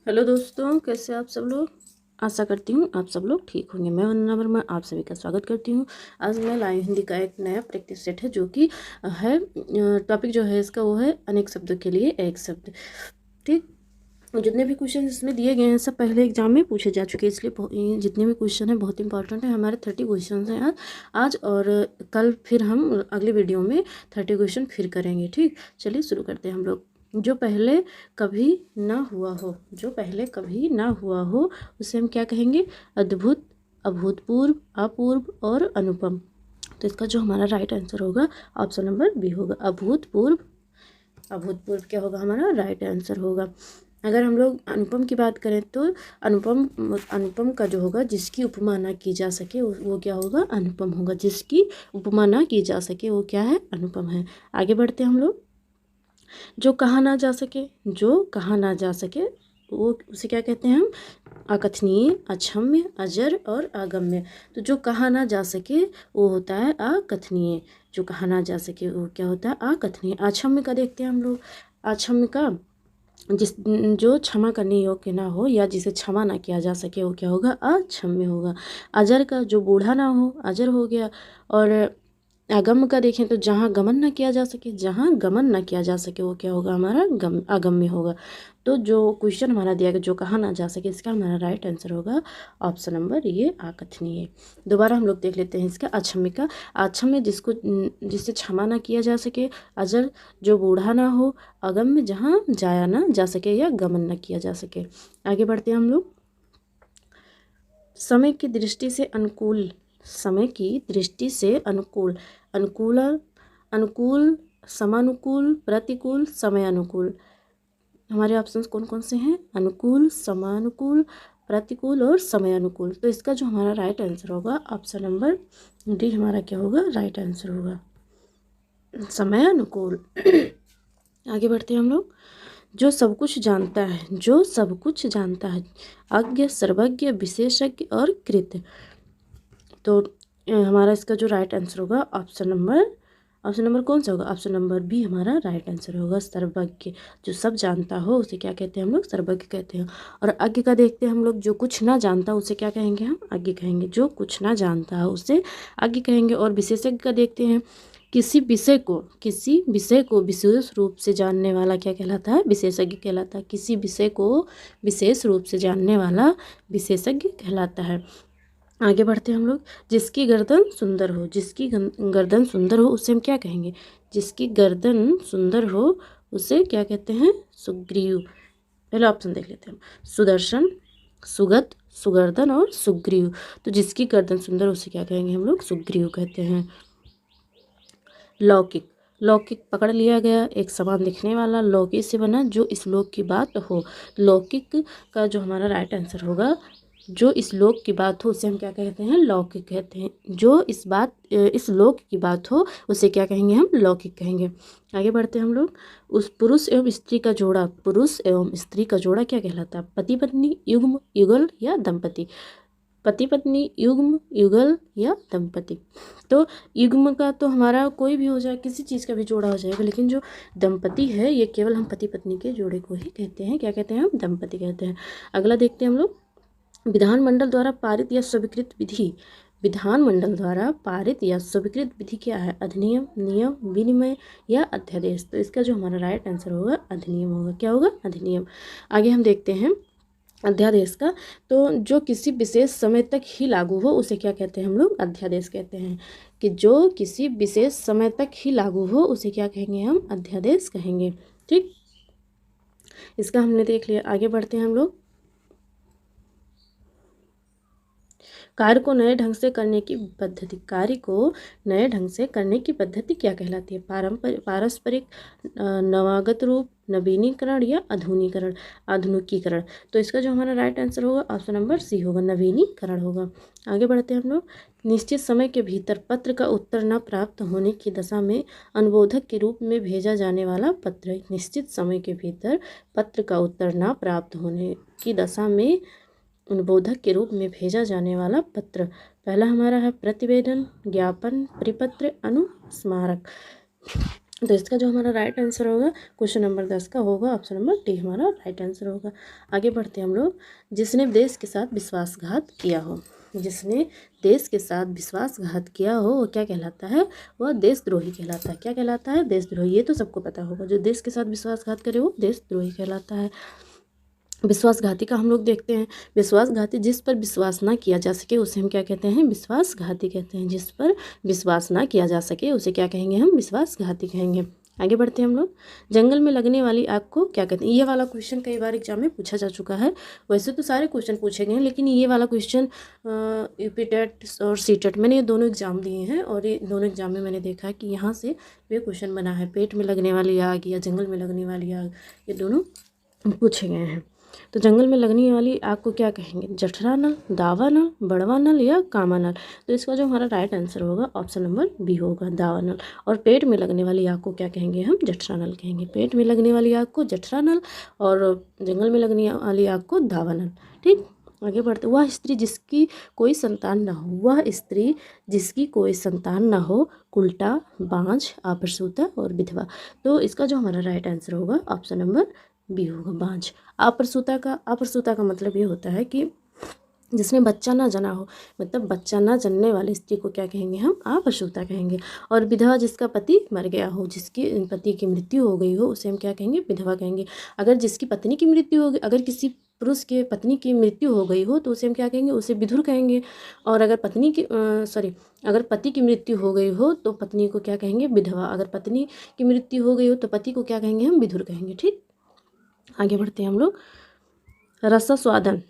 Hello दोस्तों, कैसे आप सब लोग। आशा करती हूँ आप सब लोग ठीक होंगे। मैं वंदना वर्मा आप सभी का स्वागत करती हूँ। आज मैं लाई हिंदी का एक नया प्रैक्टिस सेट है जो कि है टॉपिक जो है इसका वो है अनेक शब्दों के लिए एक शब्द। ठीक, जितने भी क्वेश्चन इसमें दिए गए हैं सब पहले एग्जाम में पूछे जा चुके हैं, इसलिए जितने भी क्वेश्चन हैं बहुत इंपॉर्टेंट है। हमारे 30 क्वेश्चन हैं आज और कल फिर हम अगले वीडियो में 30 क्वेश्चन फिर करेंगे। ठीक, चलिए शुरू करते हैं हम लोग। जो पहले कभी ना हुआ हो, जो पहले कभी ना हुआ हो उसे हम क्या कहेंगे? अद्भुत, अभूतपूर्व, अपूर्व और अनुपम। तो इसका जो हमारा राइट आंसर होगा ऑप्शन नंबर बी होगा, अभूतपूर्व। अभूतपूर्व क्या होगा हमारा राइट आंसर होगा। अगर हम लोग अनुपम की बात करें तो अनुपम का जो होगा जिसकी उपमा ना की जा सके वो क्या होगा? अनुपम होगा। जिसकी उपमा ना की जा सके वो क्या है? अनुपम है। आगे बढ़ते हैं हम लोग। जो कहा ना जा सके, जो कहा ना जा सके वो उसे क्या कहते हैं हम? अकथनीय, अक्षम्य, अजर और अगम्य। तो जो कहा ना जा सके वो होता है अकथनीय। जो कहा ना जा सके वो क्या होता है? अकथनीय। अक्षम्य का देखते हैं हम लोग। अक्षम्य का जो क्षमा करने योग्य ना हो या जिसे क्षमा ना किया जा सके वो क्या होगा? अक्षम्य होगा। अजर का जो बूढ़ा ना हो, अजर हो गया। और अगम्य का देखें तो जहाँ गमन ना किया जा सके, जहाँ गमन ना किया जा सके वो क्या होगा हमारा? अगम्य होगा। तो जो क्वेश्चन हमारा दिया गया जो कहा ना जा सके इसका हमारा राइट आंसर होगा ऑप्शन नंबर ये अकथनीय। दोबारा हम लोग देख लेते हैं इसका अक्षम्य का। अक्षम्य जिससे क्षमा ना किया जा सके, अजर जो बूढ़ा ना हो, अगम्य जहाँ जाया ना जा सके या गमन ना किया जा सके। आगे बढ़ते हैं हम लोग। समय की दृष्टि से अनुकूल, समय की दृष्टि से अनुकूल, अनुकूल, अनुकूल, समानुकूल, प्रतिकूल, समयानुकूल। हमारे ऑप्शंस कौन कौन से हैं? अनुकूल, समानुकूल, प्रतिकूल और समयानुकूल। तो इसका जो हमारा राइट आंसर होगा ऑप्शन नंबर डी हमारा क्या होगा? राइट आंसर होगा समयानुकूल। आगे बढ़ते हैं हम लोग। जो सब कुछ जानता है, जो सब कुछ जानता है, अज्ञ, सर्वज्ञ, विशेषज्ञ और कृत। तो हमारा इसका जो राइट आंसर होगा ऑप्शन नंबर कौन सा होगा? ऑप्शन नंबर बी हमारा राइट आंसर होगा, सर्वज्ञ। जो सब जानता हो उसे क्या कहते हैं हम लोग? सर्वज्ञ कहते हैं। और अज्ञ का देखते हैं हम लोग। जो कुछ ना जानता उसे क्या कहेंगे हम? अज्ञ कहेंगे। जो कुछ ना जानता है उसे अज्ञ कहेंगे। और विशेषज्ञ का देखते हैं। किसी विषय को विशेष रूप से जानने वाला क्या कहलाता है? विशेषज्ञ कहलाता है। किसी विषय को विशेष रूप से जानने वाला विशेषज्ञ कहलाता है। आगे बढ़ते हैं हम लोग। जिसकी गर्दन सुंदर हो, जिसकी गर्दन सुंदर हो उसे हम क्या कहेंगे? जिसकी गर्दन सुंदर हो उसे क्या कहते हैं? सुग्रीव। पहले ऑप्शन देख लेते हैं हम। सुदर्शन, सुगत, सुगर्दन और सुग्रीव। तो जिसकी गर्दन सुंदर उसे क्या कहेंगे हम लोग? सुग्रीव कहते हैं। लौकिक, लौकिक पकड़ लिया गया, एक समान दिखने वाला, लौकिक से बना, जो इस लोक की बात हो। लौकिक का जो हमारा राइट आंसर होगा, जो इस लोक की बात हो उसे हम क्या कहते हैं? लौकिक कहते हैं। जो इस लोक की बात हो उसे क्या कहेंगे हम? लौकिक कहेंगे। आगे बढ़ते हैं हम लोग। उस पुरुष एवं स्त्री का जोड़ा, पुरुष एवं स्त्री का जोड़ा क्या कहलाता है? पति पत्नी, युग्म, युगल या दंपति। पति पत्नी, युग्म, युगल या दंपति। तो युग्म का तो हमारा कोई भी हो जाए, किसी चीज़ का भी जोड़ा हो जाएगा, लेकिन जो दंपति है ये केवल हम पति पत्नी के जोड़े को ही कहते हैं। क्या कहते हैं हम? दंपति कहते हैं। अगला देखते हैं हम लोग। विधानमंडल द्वारा पारित या स्वीकृत विधि, विधानमंडल द्वारा पारित या स्वीकृत विधि क्या है? अधिनियम, नियम, विनिमय या अध्यादेश। तो इसका जो हमारा राइट आंसर होगा अधिनियम होगा। क्या होगा? अधिनियम। आगे हम देखते हैं अध्यादेश का। तो जो किसी विशेष समय तक ही लागू हो उसे क्या कहते हैं हम लोग? अध्यादेश कहते हैं। कि जो किसी विशेष समय तक ही लागू हो उसे क्या कहेंगे हम? अध्यादेश कहेंगे। ठीक, इसका हमने देख लिया। आगे बढ़ते हैं हम लोग। कार्य को नए ढंग से करने की पद्धति, कार्य को नए ढंग से करने की पद्धति क्या कहलाती है? पारस्परिक, नवागत रूप, नवीनीकरण या आधुनिकीकरण, आधुनिकीकरण। तो इसका जो हमारा राइट आंसर होगा ऑप्शन नंबर सी होगा, नवीनीकरण होगा। आगे बढ़ते हैं हम लोग। निश्चित समय के भीतर पत्र का उत्तर न प्राप्त होने की दशा में अनुबोधक के रूप में भेजा जाने वाला पत्र। निश्चित समय के भीतर पत्र का उत्तर न प्राप्त होने की दशा में अनुबोधक के रूप में भेजा जाने वाला पत्र। पहला हमारा है प्रतिवेदन, ज्ञापन, परिपत्र, अनुस्मारक। तो इसका जो हमारा राइट आंसर होगा क्वेश्चन नंबर 10 का होगा ऑप्शन नंबर डी हमारा राइट आंसर होगा। आगे बढ़ते हैं हम लोग। जिसने देश के साथ विश्वासघात किया हो, जिसने देश के साथ विश्वासघात किया हो वो क्या कहलाता है? वह देशद्रोही कहलाता है। क्या कहलाता है? देशद्रोही। ये तो सबको पता होगा, जो देश के साथ विश्वासघात करे वो देशद्रोही कहलाता है। विश्वासघाती का हम लोग देखते हैं। विश्वासघाती, जिस पर विश्वास ना किया जा सके उसे हम क्या कहते हैं? विश्वासघाती कहते हैं। जिस पर विश्वास ना किया जा सके उसे क्या कहेंगे? हम विश्वासघाती कहेंगे। आगे बढ़ते हैं हम लोग। जंगल में लगने वाली आग को क्या कहते हैं? ये वाला क्वेश्चन कई बार एग्जाम में पूछा जा चुका है। वैसे तो सारे क्वेश्चन पूछे गए हैं, लेकिन ये वाला क्वेश्चन यूपी टेट और सी टेट, मैंने ये दोनों एग्जाम दिए हैं और ये दोनों एग्जाम में मैंने देखा है कि यहाँ से वे क्वेश्चन बना है। पेट में लगने वाली आग या जंगल में लगने वाली आग, ये दोनों पूछे गए हैं। तो जंगल में लगने वाली आग को क्या कहेंगे? जठरा नल, दावा नल, बड़वा नल या कामा नल। तो इसका जो हमारा राइट आंसर होगा ऑप्शन नंबर बी होगा, दावा नल। और पेट में लगने वाली आग को क्या कहेंगे? हम जठरा नल कहेंगे। पेट में लगने वाली आग को जठरा नल और जंगल में लगने वाली आग को दावा नल। ठीक, आगे बढ़ते। वह स्त्री जिसकी कोई संतान ना हो, वह स्त्री जिसकी कोई संतान ना हो, कुल्टा, बांझ, अप्रसूता और विधवा। तो इसका जो हमारा राइट आंसर होगा ऑप्शन नंबर बी होगा, बांझ। अप्रसूता का मतलब ये होता है कि जिसने बच्चा ना जना हो, मतलब बच्चा ना जनने वाली स्त्री को क्या कहेंगे? हम अप्रसूता कहेंगे। और विधवा, जिसका पति मर गया हो, जिसकी पति की मृत्यु हो गई हो, उसे हम क्या कहेंगे? विधवा कहेंगे। अगर जिसकी पत्नी की मृत्यु हो गई, अगर किसी पुरुष के पत्नी की मृत्यु हो गई हो तो उसे हम क्या कहेंगे? उसे विधुर कहेंगे। और अगर अगर पति की मृत्यु हो गई हो तो पत्नी को क्या कहेंगे? विधवा। अगर पत्नी की मृत्यु हो गई हो तो पति को क्या कहेंगे? हम विधुर कहेंगे। ठीक, आगे बढ़ते हैं हम लोग। रसास्वादन,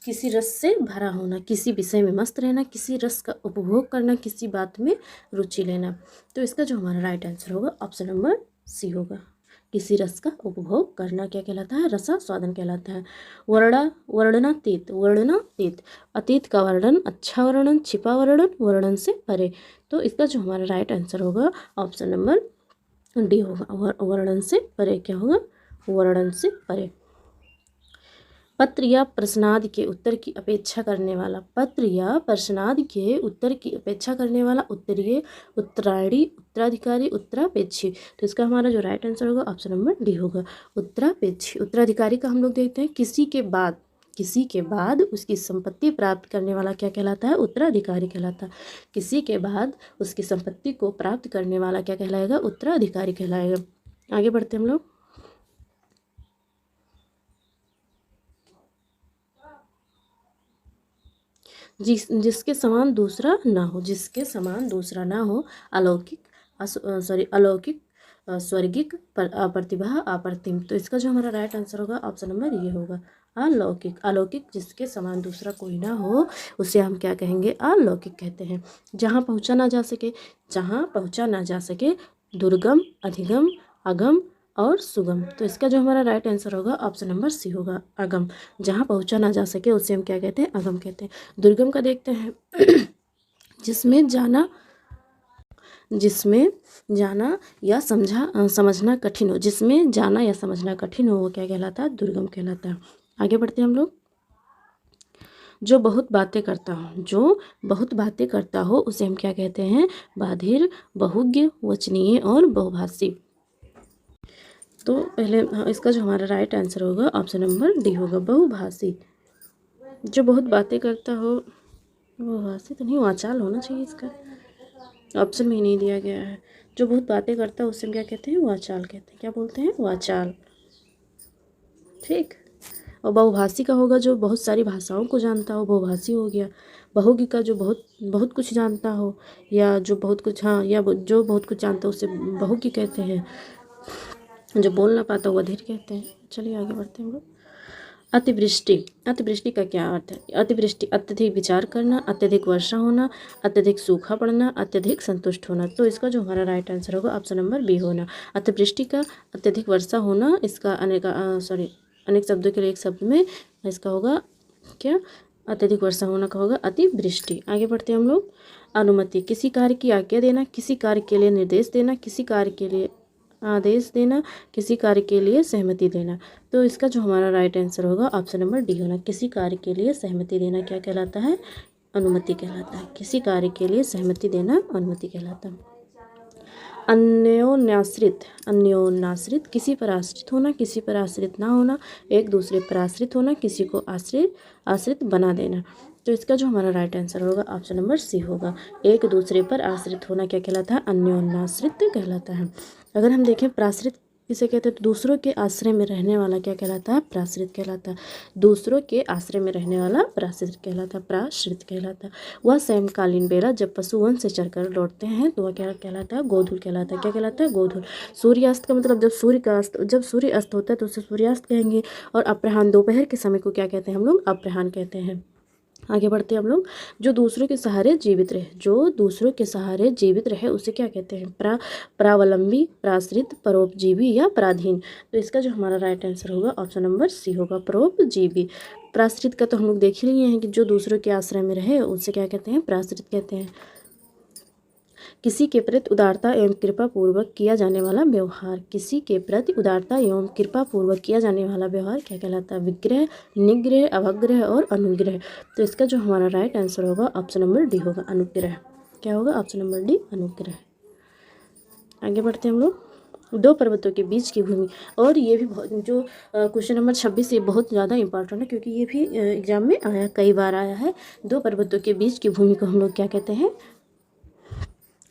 किसी रस से भरा होना, किसी विषय में मस्त रहना, किसी रस का उपभोग करना, किसी बात में रुचि लेना। तो इसका जो हमारा राइट आंसर होगा ऑप्शन नंबर सी होगा। किसी रस का उपभोग करना क्या कहलाता है? रसास्वादन कहलाता है। वर्णनातीत, अतीत का वर्णन, अच्छा वर्णन, छिपा वर्णन, वर्णन से परे। तो इसका जो हमारा राइट आंसर होगा ऑप्शन नंबर डी होगा, वर्णन से परे। क्या होगा? वर्णन से परे। पत्र या प्रश्नादि के उत्तर की अपेक्षा करने वाला, पत्र या प्रश्नादि के उत्तर की अपेक्षा करने वाला, उत्तरीय, उत्तरायणी, उत्तराधिकारी, उत्तरापेक्षी। तो इसका हमारा जो राइट आंसर होगा ऑप्शन नंबर डी होगा, उत्तरापेक्षी। उत्तराधिकारी का हम लोग देखते हैं, किसी के बाद उसकी संपत्ति प्राप्त करने वाला क्या कहलाता है? उत्तराधिकारी कहलाता है। किसी के बाद उसकी संपत्ति को प्राप्त करने वाला क्या कहलाएगा? उत्तराधिकारी कहलाएगा। आगे बढ़ते हम लोग। जिसके समान दूसरा ना हो, जिसके समान दूसरा ना हो, अलौकिक, स्वर्गिक, अप्रतिभा, अप्रतिम। तो इसका जो हमारा राइट आंसर होगा ऑप्शन नंबर ये होगा, अलौकिक, जिसके समान दूसरा कोई ना हो उसे हम क्या कहेंगे? अलौकिक कहते हैं। जहाँ पहुँचा ना जा सके, दुर्गम, अधिगम, अगम और सुगम। तो इसका जो हमारा राइट आंसर होगा ऑप्शन नंबर सी होगा, अगम। जहाँ पहुँचा ना जा सके उसे हम क्या कहते हैं? अगम कहते हैं। दुर्गम का देखते हैं जिसमें जाना या समझना कठिन हो, जिसमें जाना या समझना कठिन हो वो क्या कहलाता है? दुर्गम कहलाता है। आगे बढ़ते हैं हम लोग। जो बहुत बातें करता हो उसे हम क्या कहते हैं? बाधिर, बहुज्ञ, वचनीय और बहुभाषी। तो पहले इसका जो हमारा राइट आंसर होगा ऑप्शन नंबर डी होगा, बहुभाषी। जो बहुत बातें करता हो, बहुभाषी तो नहीं, वाचाल होना चाहिए, इसका ऑप्शन में ही नहीं दिया गया है। जो बहुत बातें करता है उससे हम क्या कहते हैं? वाचाल कहते हैं। क्या बोलते हैं? वाचाल। ठीक, और बहुभाषी का होगा जो बहुत सारी भाषाओं को जानता हो, बहुभाषी हो गया। बहुज्ञ का जो बहुत कुछ जानता हो, या जो बहुत कुछ जो बहुत कुछ जानता हो उसे बहुज्ञ कहते हैं। जो बोल ना पाता वो अधीर कहते हैं। चलिए आगे बढ़ते हैं हम लोग। अतिवृष्टि का क्या अर्थ है? अतिवृष्टि, अत्यधिक विचार करना, अत्यधिक वर्षा होना, अत्यधिक सूखा पड़ना, अत्यधिक संतुष्ट होना। तो इसका जो हमारा राइट आंसर होगा ऑप्शन नंबर बी होना, अतिवृष्टि का अत्यधिक वर्षा होना। इसका अनेक शब्दों के लिए एक शब्द में इसका होगा क्या? अत्यधिक वर्षा होना का होगा अतिवृष्टि। आगे बढ़ते हैं हम लोग। अनुमति, किसी कार्य की आज्ञा देना, किसी कार्य के लिए निर्देश देना, किसी कार्य के लिए आदेश देना, किसी कार्य के लिए सहमति देना। तो इसका जो हमारा राइट आंसर होगा ऑप्शन नंबर डी होना, किसी कार्य के लिए सहमति देना क्या कहलाता है? अनुमति कहलाता है। किसी कार्य के लिए सहमति देना अनुमति कहलाता है। अन्योन्याश्रित, अन्योन्याश्रित किसी पर आश्रित होना, किसी पर आश्रित ना होना, एक दूसरे पर आश्रित होना, किसी को आश्रित बना देना। तो इसका जो हमारा राइट आंसर होगा ऑप्शन नंबर सी होगा। एक दूसरे पर आश्रित होना क्या कहलाता है? अन्योन्याश्रित कहलाता है। अगर हम देखें प्राश्रित किसे कहते हैं तो दूसरों के आश्रय में रहने वाला क्या कहलाता है? प्राश्रित कहलाता है। दूसरों के आश्रय में रहने वाला प्राश्रित कहलाता है, प्राश्रित कहलाता है। वह सायंकालीन बेला जब पशु वन से चरकर लौटते हैं तो वह क्या कहलाता है? गोधूल कहलाता है। क्या कहलाता है? गोधूल। सूर्यास्त का मतलब जब सूर्य अस्त होता है तो उसे सूर्यास्त कहेंगे। और अपराह्न दोपहर के समय को क्या कहते हैं हम लोग? अपराह्न कहते हैं। आगे बढ़ते हैं हम लोग। जो दूसरों के सहारे जीवित रहे, जो दूसरों के सहारे जीवित रहे उसे क्या कहते हैं? प्रावलंबी, प्राश्रित, परोपजीवी या पराधीन। तो इसका जो हमारा राइट आंसर होगा ऑप्शन नंबर सी होगा, परोपजीवी। प्राश्रित का तो हम लोग देख ही लिए हैं कि जो दूसरों के आश्रय में रहे उसे क्या कहते हैं? प्राश्रित कहते हैं। किसी के प्रति उदारता एवं कृपा पूर्वक किया जाने वाला व्यवहार, किसी के प्रति उदारता एवं कृपा पूर्वक किया जाने वाला व्यवहार क्या कहलाता है? विग्रह, निग्रह, अवग्रह और अनुग्रह। तो इसका जो हमारा राइट आंसर होगा ऑप्शन नंबर डी होगा, अनुग्रह। क्या होगा? ऑप्शन नंबर डी, अनुग्रह। आगे बढ़ते हैं हम लोग। दो पर्वतों के बीच की भूमि, और ये भी बहुत जो क्वेश्चन नंबर 26 ये बहुत ज़्यादा इंपॉर्टेंट है क्योंकि ये भी एग्जाम में आया, कई बार आया है। दो पर्वतों के बीच की भूमि को हम लोग क्या कहते हैं?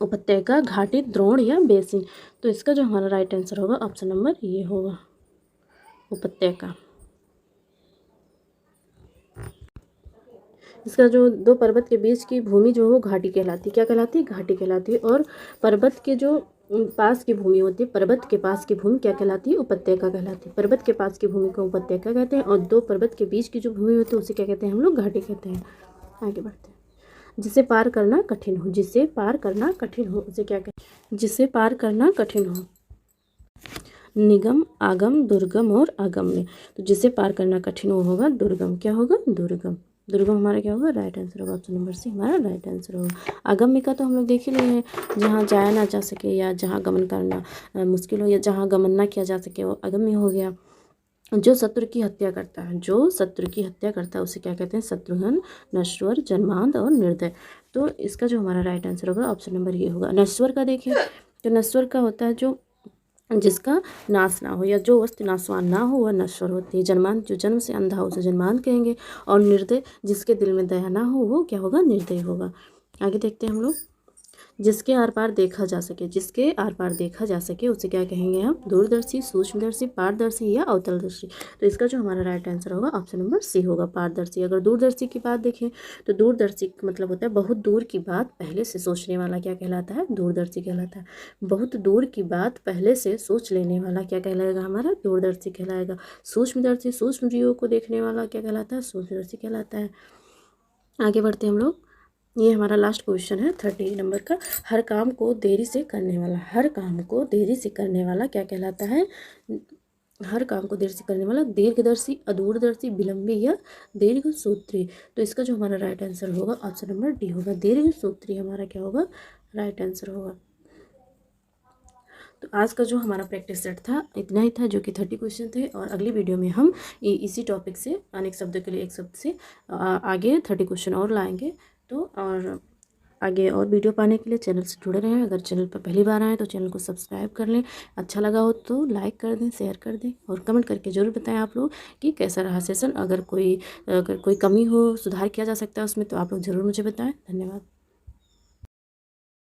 उपत्यका, घाटी, द्रोण या बेसिन। तो इसका जो हमारा राइट आंसर होगा ऑप्शन नंबर ये होगा, उपत्यका। इसका जो दो पर्वत के बीच की भूमि जो है घाटी कहलाती है। क्या कहलाती है? घाटी कहलाती है। और पर्वत के जो पास की भूमि होती है, पर्वत के पास की भूमि क्या कहलाती है? उपत्यका कहलाती है। पर्वत के पास की भूमि को उपत्यका कहते हैं और दो पर्वत के बीच की जो भूमि होती है उसे क्या कहते हैं हम लोग? घाटी कहते हैं। आगे बढ़ते हैं। जिसे पार करना कठिन हो, जिसे पार करना कठिन हो उसे क्या कहते हैं? जिसे पार करना कठिन हो। निगम, आगम, दुर्गम और अगम्य। तो जिसे पार करना कठिन हो होगा दुर्गम। क्या होगा? दुर्गम। दुर्गम हमारा क्या होगा? राइट आंसर होगा, ऑप्शन नंबर सी हमारा राइट आंसर होगा। अगम्य का तो हम लोग देख ही लिए हैं, जहाँ जाया ना जा सके या जहाँ गमन करना मुश्किल हो या जहाँ गमन ना किया जा सके वो अगम्य हो गया। जो शत्रु की हत्या करता है, जो शत्रु की हत्या करता है उसे क्या कहते हैं? शत्रुघ्न, नश्वर, जन्मांध और निर्दय। तो इसका जो हमारा राइट आंसर होगा ऑप्शन नंबर ये होगा। नश्वर का देखें तो नश्वर का होता है जो जिसका नाश ना हो या जो वस्तु नाशवान ना हो वह नश्वर होती है। जन्मांध जो जन्म से अंधा हो उसे जन्मांध कहेंगे। और निर्दय जिसके दिल में दया ना हो वो क्या होगा? निर्दय होगा। आगे देखते हैं हम लोग। जिसके आर पार देखा जा सके, जिसके आर पार देखा जा सके उसे क्या कहेंगे हम? दूरदर्शी, सूक्ष्मदर्शी, पारदर्शी या अवतलदर्शी। तो इसका जो हमारा राइट आंसर होगा ऑप्शन नंबर सी होगा, पारदर्शी। अगर दूरदर्शी की बात देखें तो दूरदर्शी का मतलब होता है बहुत दूर की बात पहले से सोचने वाला। क्या कहलाता है? दूरदर्शी कहलाता है। बहुत दूर की बात पहले से सोच लेने वाला क्या कहलाएगा? हमारा दूरदर्शी कहलाएगा। सूक्ष्मदर्शी, सूक्ष्म जीवों को देखने वाला क्या कहलाता है? सूक्ष्मदर्शी कहलाता है। आगे बढ़ते हैं हम लोग। ये हमारा लास्ट क्वेश्चन है 30 नंबर का। हर काम को देरी से करने वाला, हर काम को देरी से करने वाला क्या कहलाता है? हर काम को देर से करने वाला दीर्घदर्शी, अदूरदर्शी, विलंबी या दीर्घसूत्री। तो इसका जो हमारा राइट आंसर होगा ऑप्शन नंबर डी होगा, दीर्घसूत्री हमारा क्या होगा? राइट आंसर होगा। तो आज का जो हमारा प्रैक्टिस सेट था इतना ही था, जो कि 30 क्वेश्चन थे। और अगली वीडियो में हम इसी टॉपिक से अनेक शब्दों के लिए एक शब्द से आगे 30 क्वेश्चन और लाएंगे। तो और आगे और वीडियो पाने के लिए चैनल से जुड़े रहें। अगर चैनल पर पहली बार आएँ तो चैनल को सब्सक्राइब कर लें। अच्छा लगा हो तो लाइक कर दें, शेयर कर दें और कमेंट करके ज़रूर बताएं आप लोग कि कैसा रहा सेशन। अगर कोई कमी हो, सुधार किया जा सकता है उसमें तो आप लोग ज़रूर मुझे बताएं। धन्यवाद।